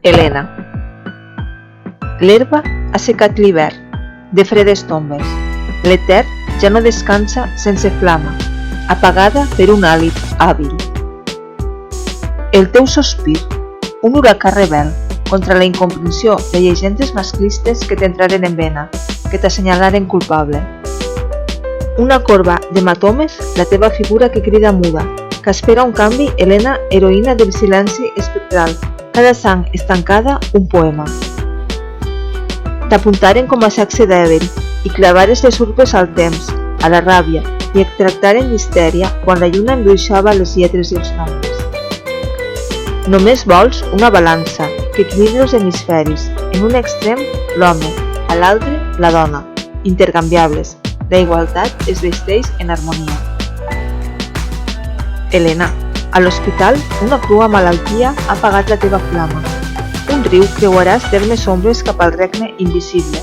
Helena. L'herba ha secat l'hivern, de fredes tombes. L'etern ja no descansa sense flama, apagada per un hàlit hàbil. El teu sospir, un huracà rebel contra la incomprensió de llegendes masclistes que t'entraren en vena, que t'assenyalaren culpable. Una corba d'hematomes, la teva figura que crida muda, que espera un canvi, Helena, heroïna del silenci espectral, cada sang estancada, un poema. T'apuntaren com a sexe dèbil i clavares les urpes al temps, a la ràbia, i et tractaren d'histèria quan la lluna embruixava les lletres i els nombres. Només vols una balança que equilibri els hemisferis, en un extrem l'home, a l'altre la dona, intercanviables. La igualtat es vesteix en harmonia. Helena, a l'hospital una crua malaltia ha apagat la teva flama. Un riu creuaràs termes ombres cap al regne invisible.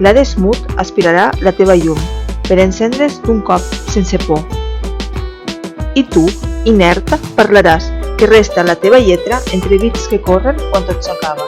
L'Hades mut aspirarà la teva llum, per encendre's d'un cop sense por. I tu, inerta, parlaràs, que resta la teva lletra entre bits que corren quan tot s'acaba.